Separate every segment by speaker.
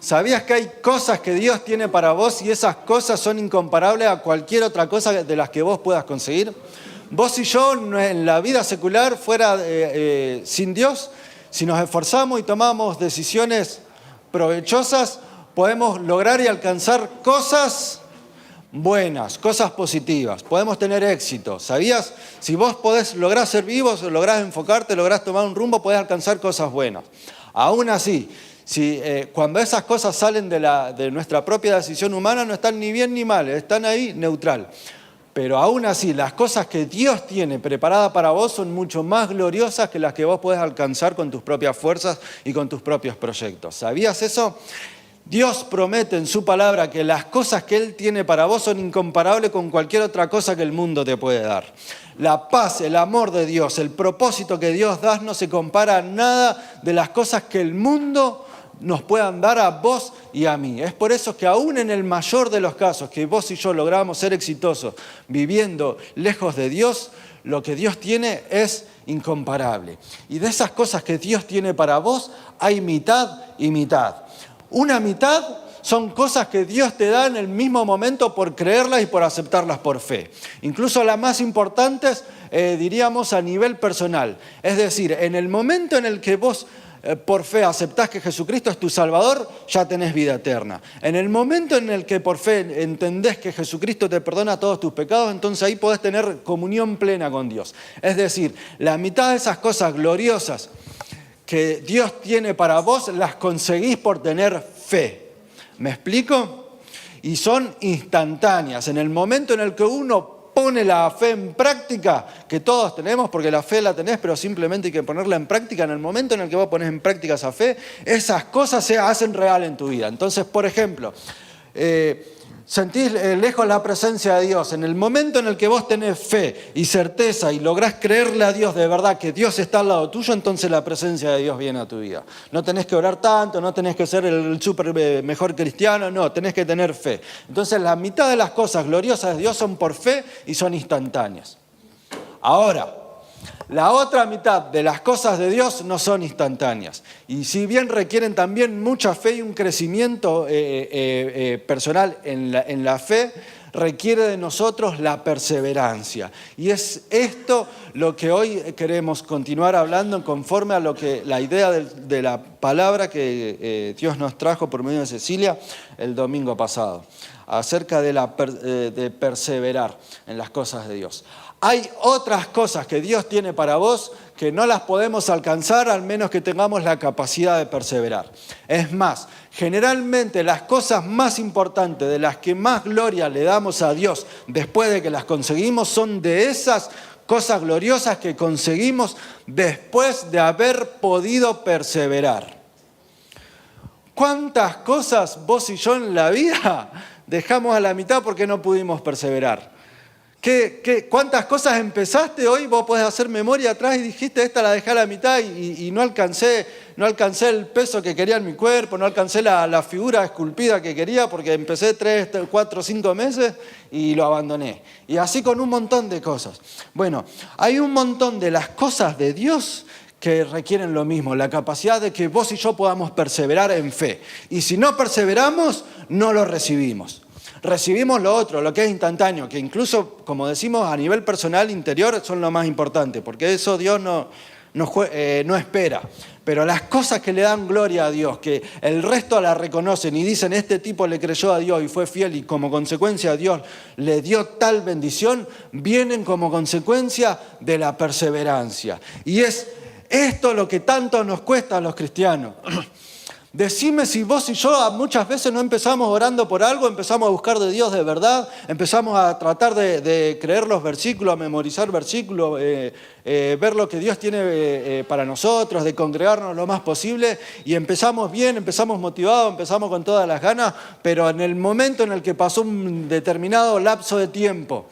Speaker 1: ¿Sabías que hay cosas que Dios tiene para vos y esas cosas son incomparables a cualquier otra cosa de las que vos puedas conseguir? Vos y yo en la vida secular, sin Dios, si nos esforzamos y tomamos decisiones provechosas, podemos lograr y alcanzar cosas buenas, cosas positivas. Podemos tener éxito. ¿Sabías? Si vos lográs ser vivos, lográs enfocarte, lográs tomar un rumbo, podés alcanzar cosas buenas. Aún así, cuando esas cosas salen de nuestra propia decisión humana, no están ni bien ni mal, están ahí neutral. Pero aún así, las cosas que Dios tiene preparadas para vos son mucho más gloriosas que las que vos podés alcanzar con tus propias fuerzas y con tus propios proyectos. ¿Sabías eso? Dios promete en su palabra que las cosas que Él tiene para vos son incomparables con cualquier otra cosa que el mundo te puede dar. La paz, el amor de Dios, el propósito que Dios da no se compara a nada de las cosas que el mundo nos puedan dar a vos y a mí. Es por eso que aún en el mayor de los casos que vos y yo logramos ser exitosos viviendo lejos de Dios, lo que Dios tiene es incomparable. Y de esas cosas que Dios tiene para vos hay mitad y mitad. Una mitad son cosas que Dios te da en el mismo momento por creerlas y por aceptarlas por fe. Incluso las más importantes, diríamos, a nivel personal. Es decir, en el momento en el que vos por fe aceptás que Jesucristo es tu Salvador, ya tenés vida eterna. En el momento en el que por fe entendés que Jesucristo te perdona todos tus pecados, entonces ahí podés tener comunión plena con Dios. Es decir, la mitad de esas cosas gloriosas que Dios tiene para vos, las conseguís por tener fe. ¿Me explico? Y son instantáneas. En el momento en el que uno pone la fe en práctica, que todos tenemos, porque la fe la tenés, pero simplemente hay que ponerla en práctica. En el momento en el que vos ponés en práctica esa fe, esas cosas se hacen real en tu vida. Entonces, por ejemplo, sentís lejos la presencia de Dios. En el momento en el que vos tenés fe y certeza y lográs creerle a Dios de verdad que Dios está al lado tuyo, entonces la presencia de Dios viene a tu vida. No tenés que orar tanto, no tenés que ser el súper mejor cristiano, no, tenés que tener fe. Entonces la mitad de las cosas gloriosas de Dios son por fe y son instantáneas. Ahora, la otra mitad de las cosas de Dios no son instantáneas. Y si bien requieren también mucha fe y un crecimiento personal en la fe, requiere de nosotros la perseverancia. Y es esto lo que hoy queremos continuar hablando conforme a la idea de la palabra que Dios nos trajo por medio de Cecilia el domingo pasado, acerca de perseverar en las cosas de Dios. Hay otras cosas que Dios tiene para vos que no las podemos alcanzar al menos que tengamos la capacidad de perseverar. Es más, generalmente las cosas más importantes, de las que más gloria le damos a Dios después de que las conseguimos, son de esas cosas gloriosas que conseguimos después de haber podido perseverar. ¿Cuántas cosas vos y yo en la vida dejamos a la mitad porque no pudimos perseverar? ¿Cuántas cosas empezaste hoy? Vos podés hacer memoria atrás y dijiste, esta la dejé a la mitad y no alcancé el peso que quería en mi cuerpo, no alcancé la figura esculpida que quería porque empecé 3, 4, 5 meses y lo abandoné. Y así con un montón de cosas. Bueno, hay un montón de las cosas de Dios que requieren lo mismo, la capacidad de que vos y yo podamos perseverar en fe. Y si no perseveramos, no lo recibimos. Recibimos lo otro, lo que es instantáneo, que incluso, como decimos, a nivel personal, interior, son lo más importante, porque eso Dios no espera. Pero las cosas que le dan gloria a Dios, que el resto la reconocen y dicen, este tipo le creyó a Dios y fue fiel y como consecuencia a Dios le dio tal bendición, vienen como consecuencia de la perseverancia. Y es esto lo que tanto nos cuesta a los cristianos. Decime si vos y yo muchas veces no empezamos orando por algo, empezamos a buscar de Dios de verdad, empezamos a tratar de creer los versículos, a memorizar versículos, ver lo que Dios tiene para nosotros, de congregarnos lo más posible y empezamos bien, empezamos motivados, empezamos con todas las ganas, pero en el momento en el que pasó un determinado lapso de tiempo,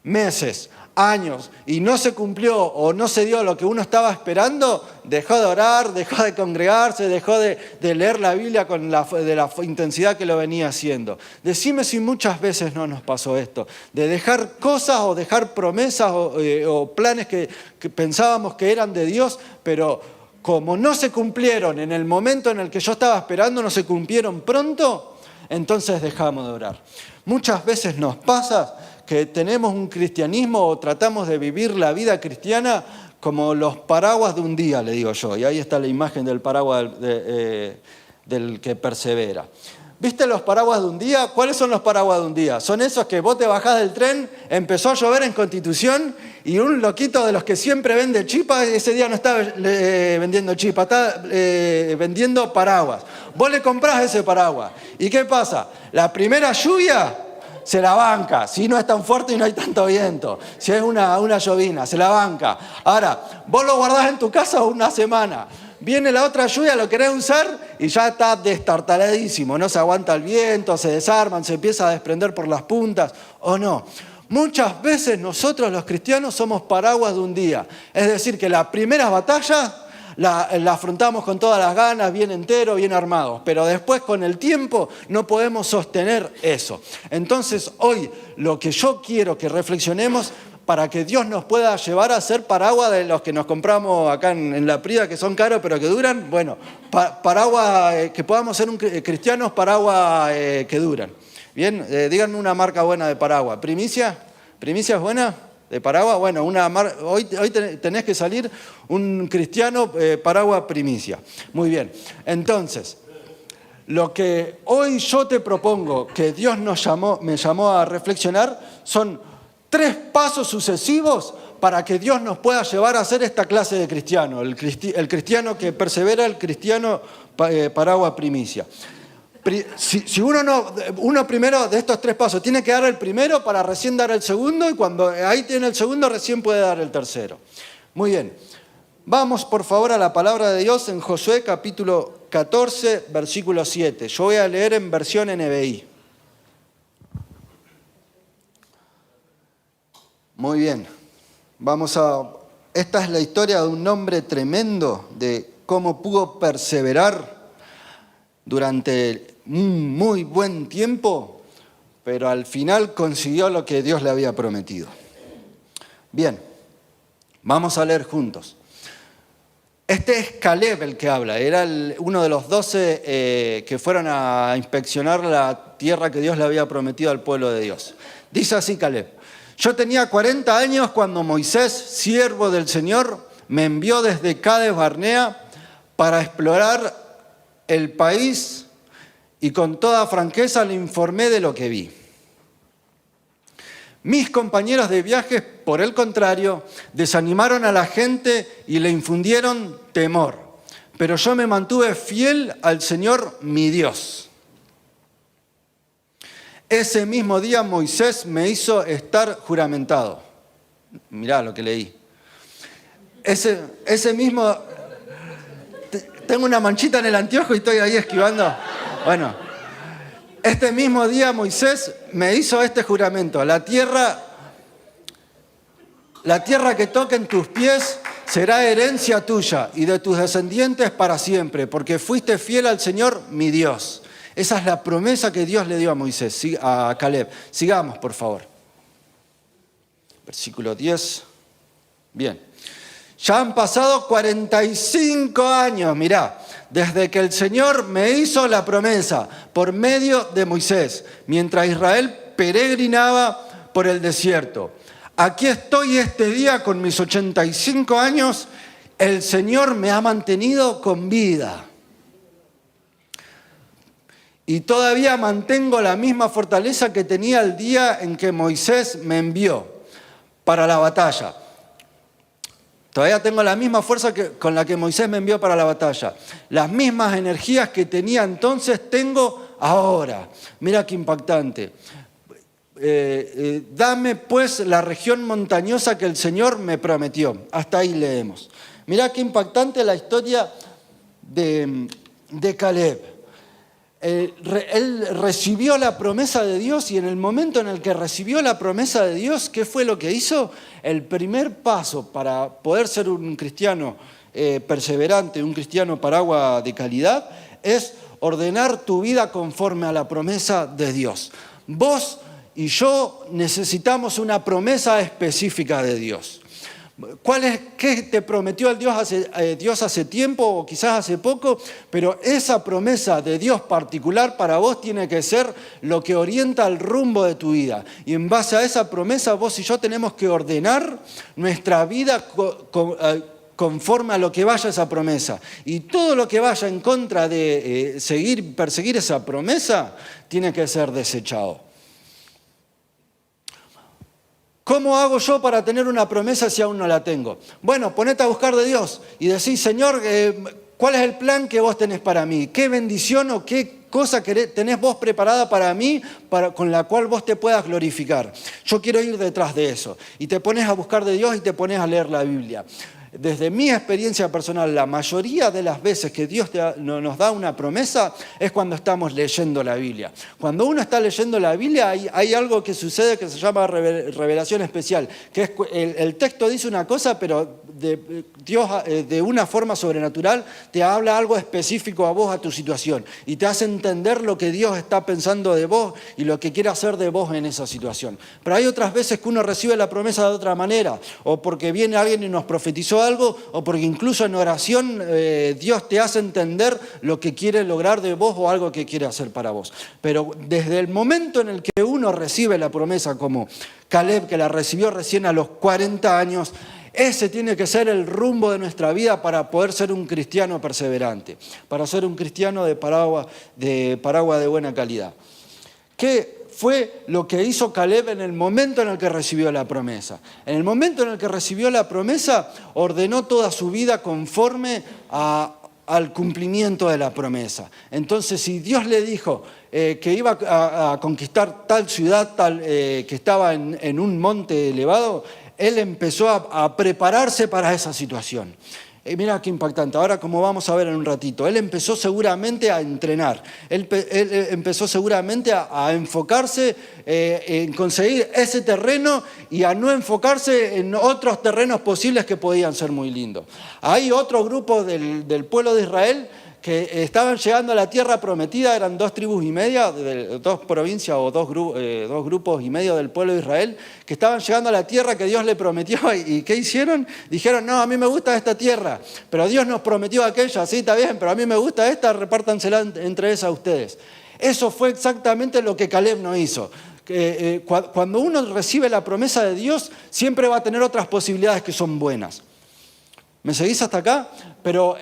Speaker 1: meses, años, y no se cumplió o no se dio lo que uno estaba esperando, dejó de orar, dejó de congregarse, dejó de leer la Biblia de la intensidad que lo venía haciendo. Decime si muchas veces no nos pasó esto, de dejar cosas o dejar promesas o planes que pensábamos que eran de Dios, pero como no se cumplieron en el momento en el que yo estaba esperando, no se cumplieron pronto, entonces dejamos de orar. Muchas veces nos pasa que tenemos un cristianismo o tratamos de vivir la vida cristiana como los paraguas de un día, le digo yo. Y ahí está la imagen del paraguas del que persevera. ¿Viste los paraguas de un día? ¿Cuáles son los paraguas de un día? Son esos que vos te bajás del tren, empezó a llover en Constitución y un loquito de los que siempre vende chipa, ese día no está vendiendo chipa, está vendiendo paraguas. Vos le comprás ese paraguas. ¿Y qué pasa? La primera lluvia se la banca, si no es tan fuerte y no hay tanto viento. Si es una llovina, se la banca. Ahora, vos lo guardás en tu casa una semana. Viene la otra lluvia, lo querés usar y ya está destartaladísimo. No se aguanta el viento, se desarman, se empieza a desprender por las puntas, ¿o no? Muchas veces nosotros los cristianos somos paraguas de un día. Es decir, que la primera batalla la afrontamos con todas las ganas, bien enteros, bien armados. Pero después con el tiempo no podemos sostener eso. Entonces hoy lo que yo quiero que reflexionemos para que Dios nos pueda llevar a ser paraguas de los que nos compramos acá en la Prida, que son caros pero que duran. Bueno, paraguas, que podamos ser cristianos paraguas que duran. Bien, díganme una marca buena de paraguas. ¿Primicia? ¿Primicia es buena? ¿De paraguas? Bueno, hoy tenés que salir un cristiano paraguas primicia. Muy bien. Entonces, lo que hoy yo te propongo, que Dios me llamó a reflexionar, son 3 pasos sucesivos para que Dios nos pueda llevar a ser esta clase de cristiano, el cristiano que persevera, el cristiano paraguas primicia. Si uno primero de estos 3 pasos tiene que dar el primero para recién dar el segundo, y cuando ahí tiene el segundo recién puede dar el tercero. Muy bien. Vamos por favor a la palabra de Dios en Josué capítulo 14, versículo 7. Yo voy a leer en versión NBI. Muy bien, esta es la historia de un hombre tremendo, de cómo pudo perseverar durante un muy buen tiempo, pero al final consiguió lo que Dios le había prometido. Bien, vamos a leer juntos. Este es Caleb el que habla, era uno de los 12 que fueron a inspeccionar la tierra que Dios le había prometido al pueblo de Dios. Dice así Caleb: yo tenía 40 años cuando Moisés, siervo del Señor, me envió desde Cades Barnea para explorar el país y con toda franqueza le informé de lo que vi. Mis compañeros de viaje, por el contrario, desanimaron a la gente y le infundieron temor. Pero yo me mantuve fiel al Señor mi Dios. Ese mismo día Moisés me hizo estar juramentado. Mirá lo que leí. Ese mismo... Tengo una manchita en el anteojo y estoy ahí esquivando. Bueno, este mismo día Moisés me hizo este juramento. La tierra que toquen tus pies será herencia tuya y de tus descendientes para siempre, porque fuiste fiel al Señor mi Dios. Esa es la promesa que Dios le dio a Moisés, a Caleb. Sigamos, por favor. Versículo 10. Bien. Ya han pasado 45 años, mirá, desde que el Señor me hizo la promesa por medio de Moisés, mientras Israel peregrinaba por el desierto. Aquí estoy este día con mis 85 años, el Señor me ha mantenido con vida. Y todavía mantengo la misma fortaleza que tenía el día en que Moisés me envió para la batalla. Todavía tengo la misma fuerza con la que Moisés me envió para la batalla. Las mismas energías que tenía entonces tengo ahora. Mira qué impactante. Dame pues la región montañosa que el Señor me prometió. Hasta ahí leemos. Mira qué impactante la historia de Caleb. Él recibió la promesa de Dios y en el momento en el que recibió la promesa de Dios, ¿qué fue lo que hizo? El primer paso para poder ser un cristiano perseverante, un cristiano paraguas de calidad, es ordenar tu vida conforme a la promesa de Dios. Vos y yo necesitamos una promesa específica de Dios. ¿Qué te prometió Dios hace tiempo o quizás hace poco? Pero esa promesa de Dios particular para vos tiene que ser lo que orienta el rumbo de tu vida. Y en base a esa promesa vos y yo tenemos que ordenar nuestra vida conforme a lo que vaya esa promesa. Y todo lo que vaya en contra de perseguir esa promesa tiene que ser desechado. ¿Cómo hago yo para tener una promesa si aún no la tengo? Bueno, ponete a buscar de Dios y decís, Señor, ¿cuál es el plan que vos tenés para mí? ¿Qué bendición o qué cosa tenés vos preparada para mí con la cual vos te puedas glorificar? Yo quiero ir detrás de eso. Y te pones a buscar de Dios y te pones a leer la Biblia. Desde mi experiencia personal, la mayoría de las veces que Dios nos da una promesa es cuando estamos leyendo la Biblia. Cuando uno está leyendo la Biblia hay algo que sucede que se llama revelación especial, que es el texto dice una cosa, pero Dios de una forma sobrenatural te habla algo específico a vos, a tu situación, y te hace entender lo que Dios está pensando de vos y lo que quiere hacer de vos en esa situación. Pero hay otras veces que uno recibe la promesa de otra manera, o porque viene alguien y nos profetizó algo, o porque incluso en oración Dios te hace entender lo que quiere lograr de vos o algo que quiere hacer para vos. Pero desde el momento en el que uno recibe la promesa, como Caleb, que la recibió recién a los 40 años, ese tiene que ser el rumbo de nuestra vida para poder ser un cristiano perseverante, para ser un cristiano de paraguas de buena calidad. ¿Qué fue lo que hizo Caleb en el momento en el que recibió la promesa? En el momento en el que recibió la promesa, ordenó toda su vida conforme al cumplimiento de la promesa. Entonces, si Dios le dijo que iba a conquistar tal ciudad que estaba en un monte elevado, él empezó a prepararse para esa situación. Mira qué impactante. Ahora, como vamos a ver en un ratito, él empezó seguramente a entrenar. Él empezó seguramente a enfocarse en conseguir ese terreno y a no enfocarse en otros terrenos posibles que podían ser muy lindos. Hay otro grupo del pueblo de Israel que estaban llegando a la tierra prometida, eran 2 tribus y media, 2 provincias o 2 grupos y medio del pueblo de Israel, que estaban llegando a la tierra que Dios le prometió. ¿Y qué hicieron? Dijeron, no, a mí me gusta esta tierra, pero Dios nos prometió aquella, sí, está bien, pero a mí me gusta esta, repártansela entre esas ustedes. Eso fue exactamente lo que Caleb no hizo. Cuando uno recibe la promesa de Dios, siempre va a tener otras posibilidades que son buenas. ¿Me seguís hasta acá? Pero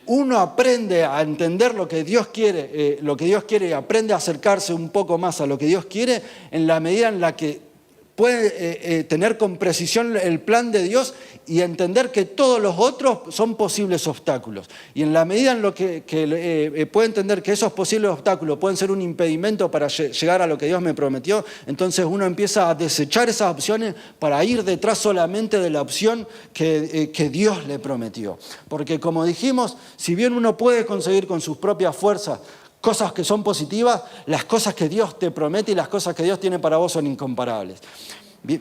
Speaker 1: uno aprende a entender lo que Dios quiere y aprende a acercarse un poco más a lo que Dios quiere en la medida en la que puede tener con precisión el plan de Dios y entender que todos los otros son posibles obstáculos. Y en la medida en lo que puede entender que esos posibles obstáculos pueden ser un impedimento para llegar a lo que Dios me prometió, entonces uno empieza a desechar esas opciones para ir detrás solamente de la opción que Dios le prometió. Porque como dijimos, si bien uno puede conseguir con sus propias fuerzas cosas que son positivas, las cosas que Dios te promete y las cosas que Dios tiene para vos son incomparables.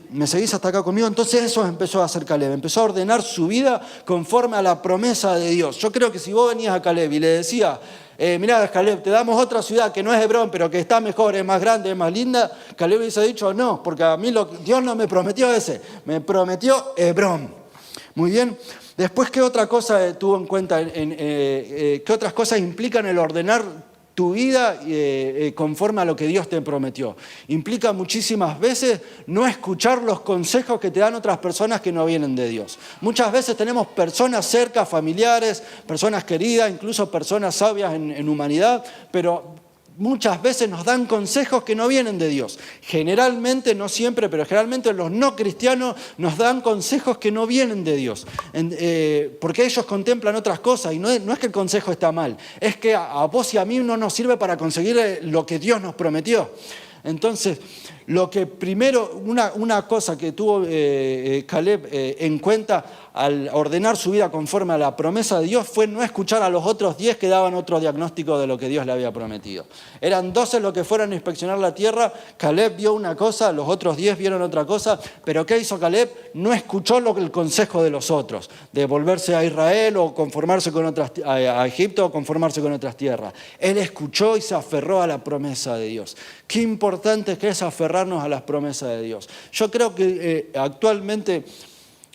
Speaker 1: ¿Me seguís hasta acá conmigo? Entonces eso empezó a hacer Caleb, empezó a ordenar su vida conforme a la promesa de Dios. Yo creo que si vos venías a Caleb y le decías, mirá Caleb, te damos otra ciudad que no es Hebrón, pero que está mejor, es más grande, es más linda, Caleb hubiese dicho, no, porque a mí Dios no me prometió ese, me prometió Hebrón. Muy bien. Después, ¿qué otra cosa tuvo en cuenta? ¿Qué otras cosas implican el ordenar tu vida conforme a lo que Dios te prometió? Implica muchísimas veces no escuchar los consejos que te dan otras personas que no vienen de Dios. Muchas veces tenemos personas cerca, familiares, personas queridas, incluso personas sabias en humanidad, pero muchas veces nos dan consejos que no vienen de Dios. Generalmente, no siempre, pero generalmente los no cristianos nos dan consejos que no vienen de Dios. Porque ellos contemplan otras cosas y no es que el consejo está mal, es que a vos y a mí no nos sirve para conseguir lo que Dios nos prometió. Entonces, lo que primero, una cosa que tuvo Caleb en cuenta al ordenar su vida conforme a la promesa de Dios fue no escuchar a los otros 10 que daban otro diagnóstico de lo que Dios le había prometido. Eran 12 los que fueron a inspeccionar la tierra, Caleb vio una cosa, los otros 10 vieron otra cosa, pero ¿qué hizo Caleb? No escuchó el consejo de los otros, de volverse a Israel o conformarse a Egipto o conformarse con otras tierras. Él escuchó y se aferró a la promesa de Dios. Qué importante que es aferrarnos a las promesas de Dios. Yo creo que actualmente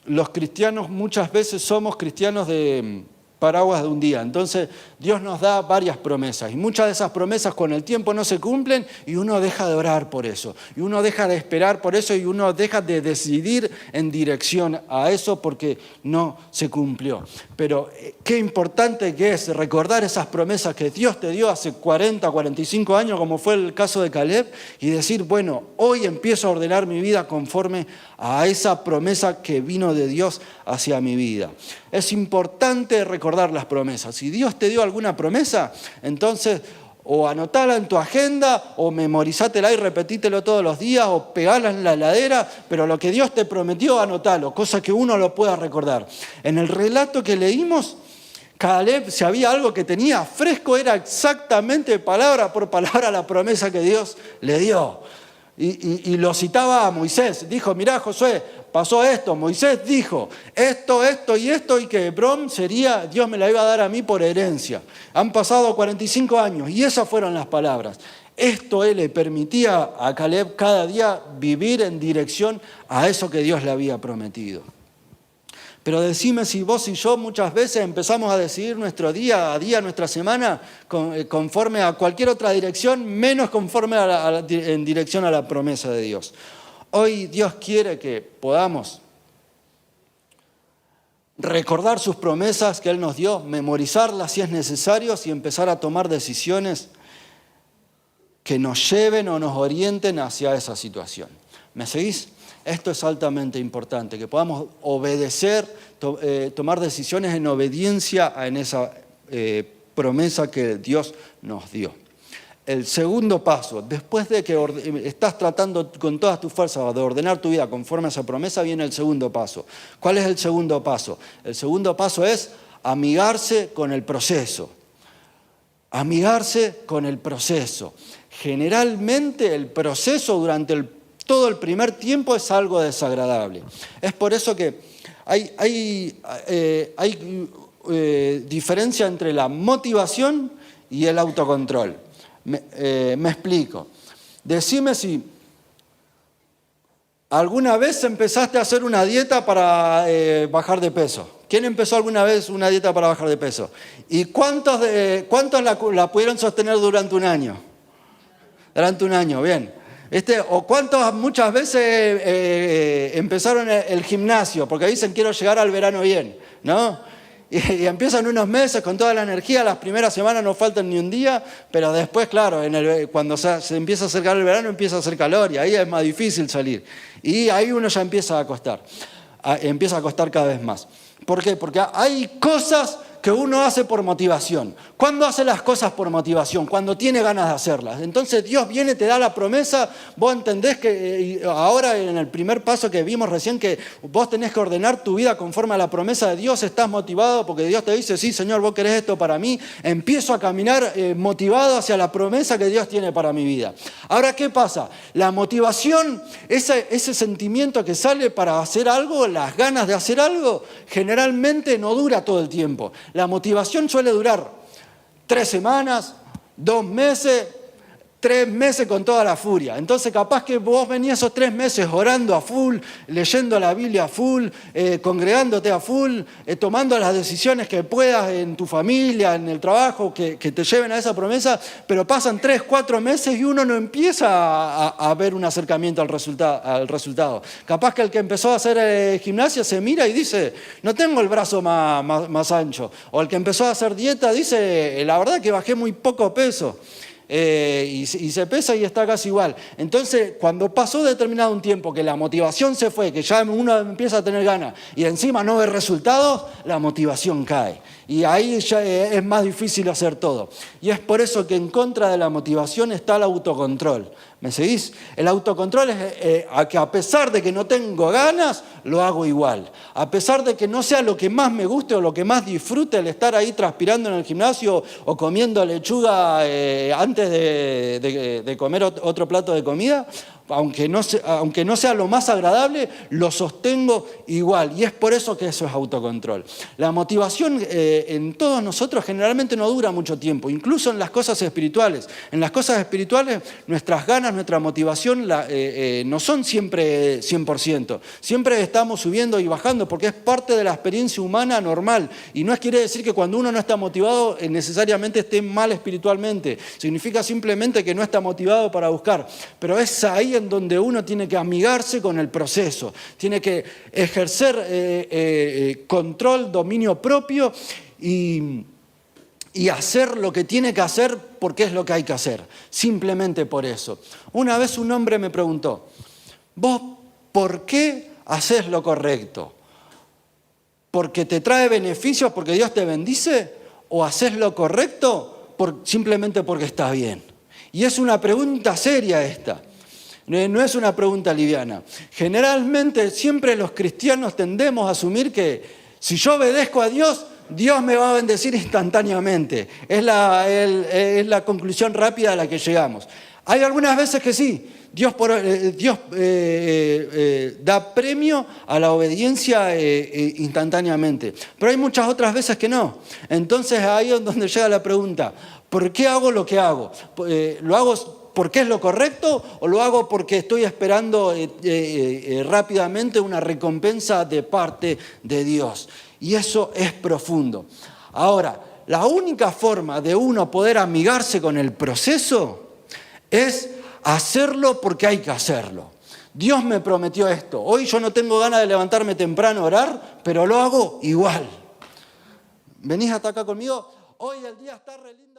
Speaker 1: los cristianos muchas veces somos cristianos de paraguas de un día. Entonces Dios nos da varias promesas y muchas de esas promesas con el tiempo no se cumplen y uno deja de orar por eso, y uno deja de esperar por eso y uno deja de decidir en dirección a eso porque no se cumplió. Pero qué importante que es recordar esas promesas que Dios te dio hace 40, 45 años, como fue el caso de Caleb, y decir, bueno, hoy empiezo a ordenar mi vida conforme a esa promesa que vino de Dios hacia mi vida. Es importante recordar las promesas. Si Dios te dio alguna promesa, entonces o anotala en tu agenda, o memorizátela y repetítelo todos los días, o pegala en la heladera, pero lo que Dios te prometió, anotalo, cosa que uno lo pueda recordar. En el relato que leímos, Caleb, si había algo que tenía fresco, era exactamente palabra por palabra la promesa que Dios le dio. Y lo citaba a Moisés. Dijo, mirá, Josué, pasó esto. Moisés dijo esto y esto, y que Hebrón sería, Dios me la iba a dar a mí por herencia. Han pasado 45 años y esas fueron las palabras. Esto él le permitía a Caleb cada día vivir en dirección a eso que Dios le había prometido. Pero decime si vos y yo muchas veces empezamos a decidir nuestro día a día, nuestra semana, conforme a cualquier otra dirección, menos conforme en dirección a la promesa de Dios. Hoy Dios quiere que podamos recordar sus promesas que Él nos dio, memorizarlas si es necesario y empezar a tomar decisiones que nos lleven o nos orienten hacia esa situación. ¿Me seguís? Esto es altamente importante, que podamos obedecer, tomar decisiones en obediencia en esa promesa que Dios nos dio. El segundo paso, después de que estás tratando con todas tus fuerzas de ordenar tu vida conforme a esa promesa, viene el segundo paso. ¿Cuál es el segundo paso? El segundo paso es amigarse con el proceso. Amigarse con el proceso. Generalmente el proceso durante todo el primer tiempo es algo desagradable. Es por eso que hay diferencia entre la motivación y el autocontrol. Me explico. Decime si alguna vez empezaste a hacer una dieta para bajar de peso. ¿Quién empezó alguna vez una dieta para bajar de peso? ¿Y cuántos la pudieron sostener durante un año? Durante un año, bien. O cuántos muchas veces empezaron el gimnasio, porque dicen quiero llegar al verano bien, ¿no? Y empiezan unos meses con toda la energía, las primeras semanas no faltan ni un día, pero después, claro, cuando se empieza a acercar el verano empieza a hacer calor y ahí es más difícil salir. Y ahí uno ya empieza a costar cada vez más. ¿Por qué? Porque hay cosas que uno hace por motivación. ¿Cuándo hace las cosas por motivación? Cuando tiene ganas de hacerlas. Entonces Dios viene, te da la promesa, vos entendés que ahora en el primer paso que vimos recién, que vos tenés que ordenar tu vida conforme a la promesa de Dios, estás motivado porque Dios te dice, sí Señor, vos querés esto para mí, empiezo a caminar motivado hacia la promesa que Dios tiene para mi vida. Ahora, ¿qué pasa? La motivación, ese sentimiento que sale para hacer algo, las ganas de hacer algo, generalmente no dura todo el tiempo. La motivación suele durar 3 semanas, 2 meses, 3 meses con toda la furia. Entonces capaz que vos venías esos 3 meses orando a full, leyendo la Biblia a full, congregándote a full, tomando las decisiones que puedas en tu familia, en el trabajo, que te lleven a esa promesa, pero pasan 3, 4 meses y uno no empieza a ver un acercamiento al resultado. Capaz que el que empezó a hacer gimnasia se mira y dice, no tengo el brazo más ancho. O el que empezó a hacer dieta dice, la verdad que bajé muy poco peso. Y se pesa y está casi igual. Entonces, cuando pasó determinado un tiempo que la motivación se fue, que ya uno empieza a tener ganas y encima no ve resultados, la motivación cae. Y ahí ya es más difícil hacer todo. Y es por eso que en contra de la motivación está el autocontrol. ¿Me seguís? El autocontrol es que a pesar de que no tengo ganas, lo hago igual. A pesar de que no sea lo que más me guste o lo que más disfrute el estar ahí transpirando en el gimnasio o comiendo lechuga antes de comer otro plato de comida, aunque no sea lo más agradable, lo sostengo igual. Y es por eso que eso es autocontrol. La motivación en todos nosotros generalmente no dura mucho tiempo, incluso en las cosas espirituales. En las cosas espirituales nuestras ganas, nuestra motivación no son siempre 100%. Siempre estamos subiendo y bajando porque es parte de la experiencia humana normal. Y no quiere decir que cuando uno no está motivado necesariamente esté mal espiritualmente. Significa simplemente que no está motivado para buscar. Pero es ahí en donde uno tiene que amigarse con el proceso. Tiene que ejercer control, dominio propio y hacer lo que tiene que hacer porque es lo que hay que hacer. Simplemente por eso. Una vez un hombre me preguntó, ¿vos por qué haces lo correcto? ¿Porque te trae beneficios, porque Dios te bendice? ¿O haces lo correcto simplemente porque está bien? Y es una pregunta seria esta. No es una pregunta liviana. Generalmente siempre los cristianos tendemos a asumir que si yo obedezco a Dios, Dios me va a bendecir instantáneamente. Es la conclusión rápida a la que llegamos. Hay algunas veces que sí. Dios da premio a la obediencia instantáneamente. Pero hay muchas otras veces que no. Entonces ahí es donde llega la pregunta, ¿por qué hago lo que hago? ¿Lo hago porque es lo correcto o lo hago porque estoy esperando rápidamente una recompensa de parte de Dios? Y eso es profundo. Ahora, la única forma de uno poder amigarse con el proceso es hacerlo porque hay que hacerlo. Dios me prometió esto. Hoy yo no tengo ganas de levantarme temprano a orar, pero lo hago igual. ¿Venís hasta acá conmigo? Hoy el día está re lindo.